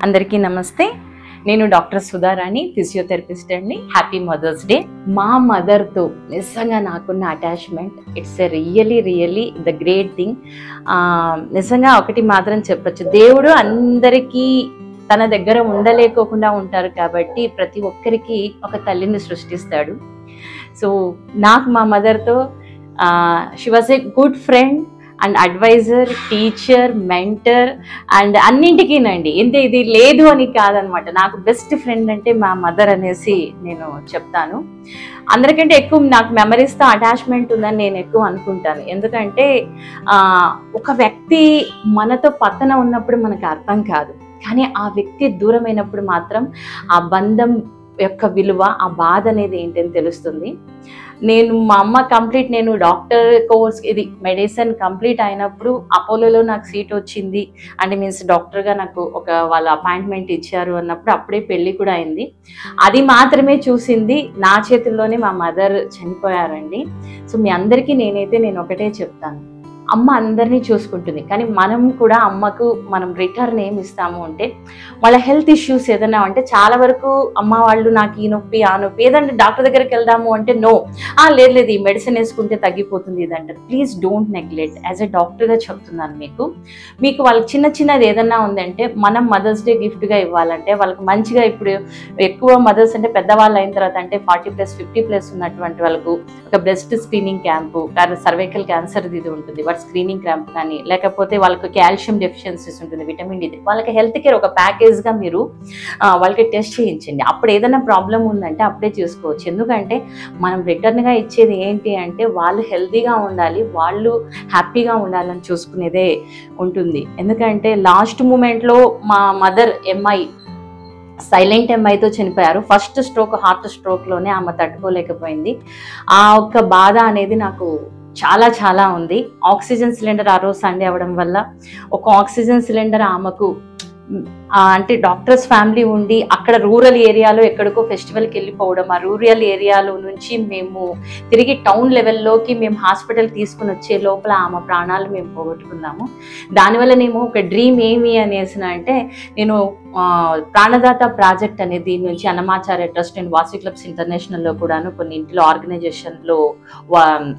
అందరికీ నమస్తే. నేను డాక్టర్ సుధారాణి, ఫిజియోథెరపిస్ట్ అండి. Happy mother's day. మా మదర్తో నిజంగా నాకున్న attachment it's a really the great thing. నిజంగా ఒకటి మాత్రం చెప్పచ్చు, దేవుడు అందరికీ తన దగ్గర ఉండలేకోకుండా ఉంటారు కాబట్టి ప్రతి ఒక్కరికి ఒక తల్లిని సృష్టిస్తాడు. సో నాకు మా మదర్తో she was a good friend and advisor, teacher, mentor and అన్నింటికీనండి. ఇది లేదు అని కాదనమాట. నాకు బెస్ట్ ఫ్రెండ్ అంటే మా మదర్ అనేసి నేను చెప్తాను. అందరికంటే ఎక్కువ నాకు మెమరీస్తో అటాచ్మెంట్ ఉందని నేను ఎక్కువ అనుకుంటాను. ఎందుకంటే ఒక వ్యక్తి మనతో పక్కన ఉన్నప్పుడు మనకు అర్థం కాదు, కానీ ఆ వ్యక్తి దూరమైనప్పుడు మాత్రం ఆ బంధం యొక్క విలువ, ఆ బాధ అనేది ఏంటని తెలుస్తుంది. మా అమ్మ నేను డాక్టర్ కోర్స్ ఇది మెడిసిన్ కంప్లీట్ అయినప్పుడు అపోలోలో నాకు సీట్ వచ్చింది. అంటే మీన్స్ డాక్టర్గా నాకు వాళ్ళ అపాయింట్మెంట్ ఇచ్చారు అన్నప్పుడు అప్పుడే పెళ్ళి కూడా అయింది. అది మాత్రమే చూసింది. నా చేతుల్లోనే మా మదర్ చనిపోయారండి. సో మీ అందరికీ నేను ఒకటే చెప్తాను, అమ్మ అందరినీ చూసుకుంటుంది, కానీ మనం కూడా అమ్మకు మనం రిటర్న్ ఏమి ఇస్తాము అంటే వాళ్ళ హెల్త్ ఇష్యూస్ ఏదైనా అంటే చాలా వరకు అమ్మ వాళ్ళు నాకు ఈ నొప్పి ఆ నొప్పి ఏదంటే డాక్టర్ దగ్గరికి వెళ్దాము అంటే నో, లేదు ఈ మెడిసిన్ వేసుకుంటే తగ్గిపోతుంది ఇదంటారు. Please don't neglect. As a డాక్టర్గా చెప్తున్నాను మీకు వాళ్ళకి చిన్నది ఏదన్నా ఉందంటే మనం మదర్స్ డే గిఫ్ట్గా ఇవ్వాలంటే వాళ్ళకి మంచిగా, ఇప్పుడు ఎక్కువ మదర్స్ అంటే పెద్దవాళ్ళు అయిన తర్వాత అంటే 40+, 50+ ఉన్నటువంటి వాళ్ళకు ఒక breast screening camp, cervical cancer ఇది ఉంటుంది, స్క్రీనింగ్ క్యాంప్ కానీ, లేకపోతే వాళ్ళకి కాల్షియం డెఫిషియన్సీస్ ఉంటుంది, విటమిన్ డి, వాళ్ళకి హెల్త్ కేర్ ఒక ప్యాకేజ్గా మీరు వాళ్ళకి టెస్ట్ చేయించండి. అప్పుడు ఏదైనా ప్రాబ్లం ఉందంటే అప్పుడే చూసుకోవచ్చు. ఎందుకంటే మనం రిటర్న్గా ఇచ్చేది ఏంటి అంటే వాళ్ళు హెల్తీగా ఉండాలి, వాళ్ళు హ్యాపీగా ఉండాలని చూసుకునేదే ఉంటుంది. ఎందుకంటే లాస్ట్ మూమెంట్లో మా మదర్ సైలెంట్ ఎంఐతో చనిపోయారు. ఫస్ట్ స్ట్రోక్, హార్ట్ స్ట్రోక్లోనే ఆమె తట్టుకోలేకపోయింది. ఆ ఒక్క బాధ అనేది నాకు చాలా ఉంది. ఆక్సిజన్ సిలిండర్ ఆ రోజు సండే అవ్వడం వల్ల ఒక ఆక్సిజన్ సిలిండర్ ఆమెకు అంటే డాక్టర్స్ ఫ్యామిలీ ఉండి అక్కడ రూరల్ ఏరియాలో ఎక్కడికో ఫెస్టివల్కి వెళ్ళిపోవడం, ఆ రూరల్ ఏరియాలో నుంచి మేము తిరిగి టౌన్ లెవెల్లోకి మేము హాస్పిటల్ తీసుకుని వచ్చే లోపల ఆమె ప్రాణాలు మేము పోగొట్టుకున్నాము. దానివల్ల ఒక డ్రీమ్ ఏమి అనేసిన అంటే నేను ప్రాణదాత ప్రాజెక్ట్ అనేది దీని నుంచి Annamacharya trust and Vasavi clubs ఇంటర్నేషనల్లో కూడాను కొన్ని ఇంట్లో ఆర్గనైజేషన్లో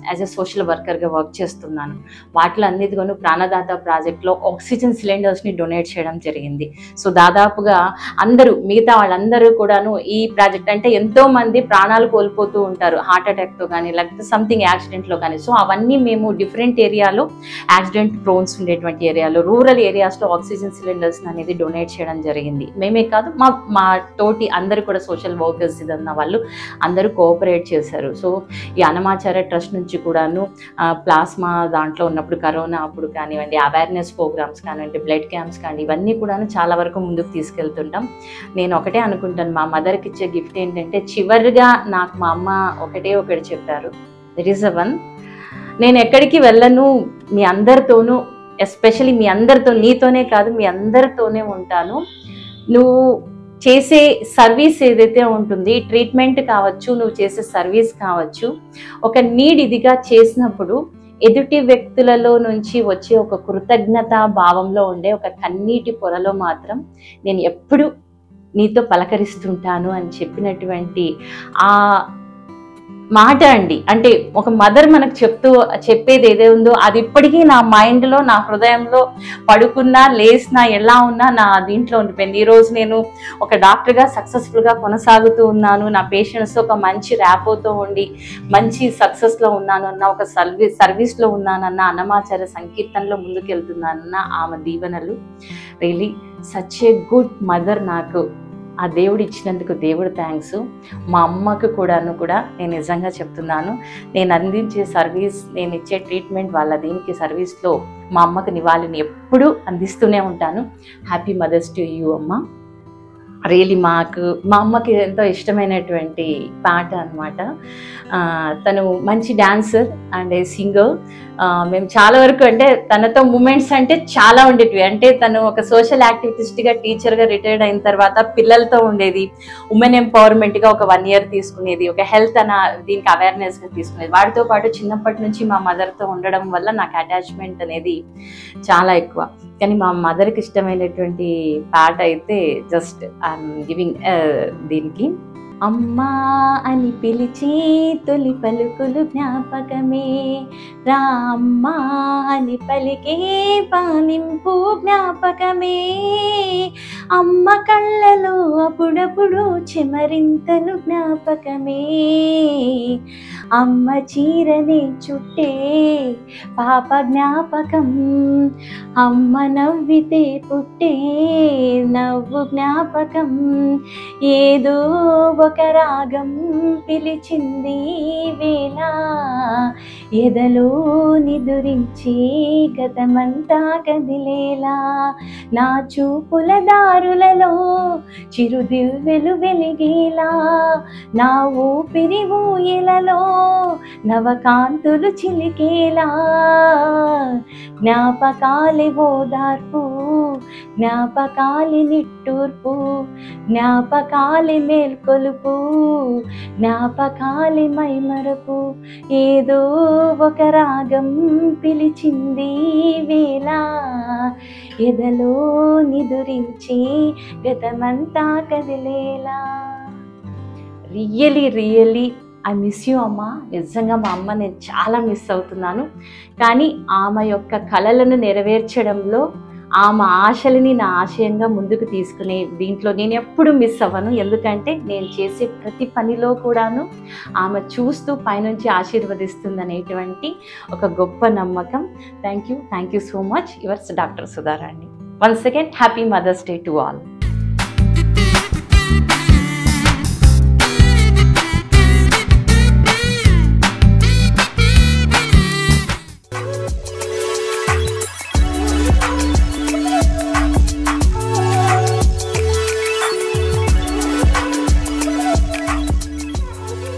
యాజ్ ఎ సోషల్ వర్కర్గా వర్క్ చేస్తున్నాను. వాటిలో అన్నిటిగాను ప్రాణదాత ప్రాజెక్ట్లో ఆక్సిజన్ సిలిండర్స్ని డొనేట్ చేయడం జరిగింది. సో దాదాపుగా మిగతా వాళ్ళందరూ కూడాను ఈ ప్రాజెక్ట్ అంటే ఎంతో మంది ప్రాణాలు కోల్పోతూ ఉంటారు హార్ట్ అటాక్తో కానీ లేకపోతే సంథింగ్ యాక్సిడెంట్లో కానీ. సో అవన్నీ మేము డిఫరెంట్ ఏరియాలో, యాక్సిడెంట్ ప్రోన్స్ ఉండేటువంటి ఏరియాలో, రూరల్ ఏరియాస్లో ఆక్సిజన్ సిలిండర్స్ అనేది డొనేట్ చేయడం జరిగింది. మేమే కాదు, మా తోటి అందరూ కూడా సోషల్ వర్కర్స్ ఇదన్న వాళ్ళు అందరూ కోఆపరేట్ చేశారు. సో ఈ అన్నమాచార్య ట్రస్ట్ నుంచి కూడాను ప్లాస్మా దాంట్లో ఉన్నప్పుడు కరోనా అప్పుడు కానివ్వండి, అవేర్నెస్ ప్రోగ్రామ్స్ కానివ్వండి, బ్లడ్ క్యాంప్స్ కానీ ఇవన్నీ కూడాను చాలా వరకు ముందుకు తీసుకెళ్తుంటాం. నేను ఒకటే అనుకుంటాను, మా మదర్కి ఇచ్చే గిఫ్ట్ ఏంటంటే చివరిగా నాకు మా అమ్మ ఒకటి చెప్పారు, దట్ ఈస్ ద వన్, నేను ఎక్కడికి వెళ్ళను, మీ అందరితోనూ, ఎస్పెషలీ మీ అందరితో, నీతోనే కాదు మీ అందరితోనే ఉంటాను. నువ్వు చేసే సర్వీస్ ఏదైతే ఉంటుంది, ట్రీట్మెంట్ కావచ్చు, నువ్వు చేసే సర్వీస్ కావచ్చు, ఒక నీడ్ ఇదిగా చేసినప్పుడు ఎదుటి వ్యక్తులలో నుంచి వచ్చే ఒక కృతజ్ఞత భావంలో ఉండే ఒక కన్నీటి పొరలో మాత్రం నేను ఎప్పుడు నీతో పలకరిస్తుంటాను అని చెప్పినటువంటి ఆ మాట అండి. అంటే ఒక మదర్ మనకు చెప్పేది ఏదే ఉందో అది ఇప్పటికీ నా మైండ్లో, నా హృదయంలో పడుకున్నా లేసినా ఎలా ఉన్నా నా దీంట్లో ఉండిపోయింది. ఈరోజు నేను ఒక డాక్టర్గా సక్సెస్ఫుల్గా కొనసాగుతూ ఉన్నాను, నా పేషెంట్స్తో ఒక మంచి ర్యాపోతో ఉండి మంచి సక్సెస్లో ఉన్నాను అన్న, ఒక సర్వీస్లో ఉన్నానన్న, అన్నమాచార్య సంకీర్తనలో ముందుకెళ్తున్నానన్న ఆమె దీవెనలు, really such a good mother. నాకు ఆ దేవుడు ఇచ్చినందుకు దేవుడు థ్యాంక్స్. మా అమ్మకు కూడా నేను నిజంగా చెప్తున్నాను, నేను అందించే సర్వీస్, నేను ఇచ్చే ట్రీట్మెంట్ వాళ్ళ దీనికి సర్వీస్లో మా అమ్మకు నివాళిని ఎప్పుడూ అందిస్తూనే ఉంటాను. హ్యాపీ మదర్స్ టు యూ అమ్మ. రియలీ మా అమ్మకి ఎంతో ఇష్టమైనటువంటి పాట అనమాట. తను మంచి డాన్సర్ అండ్ సింగర్. మేము చాలా వరకు అంటే తనతో మూమెంట్స్ అంటే చాలా ఉండేటివి. అంటే తను ఒక సోషల్ యాక్టివిటిస్ట్గా టీచర్గా రిటైర్డ్ అయిన తర్వాత పిల్లలతో ఉండేది, ఉమెన్ ఎంపవర్మెంట్గా ఒక 1 year తీసుకునేది, ఒక హెల్త్ దీనికి అవేర్నెస్గా తీసుకునేది. వాటితో పాటు చిన్నప్పటి నుంచి మా మదర్తో ఉండడం వల్ల నాకు అటాచ్మెంట్ అనేది చాలా ఎక్కువ. కానీ మా మదర్కి ఇష్టమైనటువంటి పాట అయితే జస్ట్ ఐఎమ్ గివింగ్ దీనికి. అమ్మా అని పిలిచి తొలి పలుకులు జ్ఞాపకమే, రామ్మా అని పలికే పానింపు జ్ఞాపకమే, అమ్మ కళ్ళలో అప్పుడప్పుడు చెమరింతలు జ్ఞాపకమే, అమ్మ చీరని చుట్టే పాప జ్ఞాపకం, అమ్మ నవ్వితే పుట్టే నవ్వు జ్ఞాపకం, ఏదో ఒక రాగం పిలిచింది వేళ, ఎదలో నిదురించి గతమంతా కదిలేలా, నా చూపుల దారులలో చిరుదివ్వెలు వెలిగేలా, నా ఊపిరి ఊయలలో నవకాంతులు చిలికేలా, జ్ఞాపకాలి ఓదార్పు, జ్ఞాపకాలి నిట్టూర్పు, జ్ఞాపకాలి మేల్కొలుపు, జ్ఞాపకాలి మైమరపు, ఏదో ఒక రాగం పిలిచింది వేళ, ఎదలో నిదురించి గతమంతా కదిలేలా. రియలీ ఐ మిస్ యూ అమ్మ. నిజంగా మా అమ్మ నేను చాలా మిస్ అవుతున్నాను. కానీ ఆమె యొక్క కలలను నెరవేర్చడంలో, ఆమె ఆశలని నా ఆశయంగా ముందుకు తీసుకునే దీంట్లో నేను ఎప్పుడు మిస్ అవ్వను. ఎందుకంటే నేను చేసే ప్రతి పనిలో కూడాను ఆమె చూస్తూ పైనుంచి ఆశీర్వదిస్తుందనేటువంటి ఒక గొప్ప నమ్మకం. Thank you so much. Yours doctor Sudharani. Once again happy mother's day to all.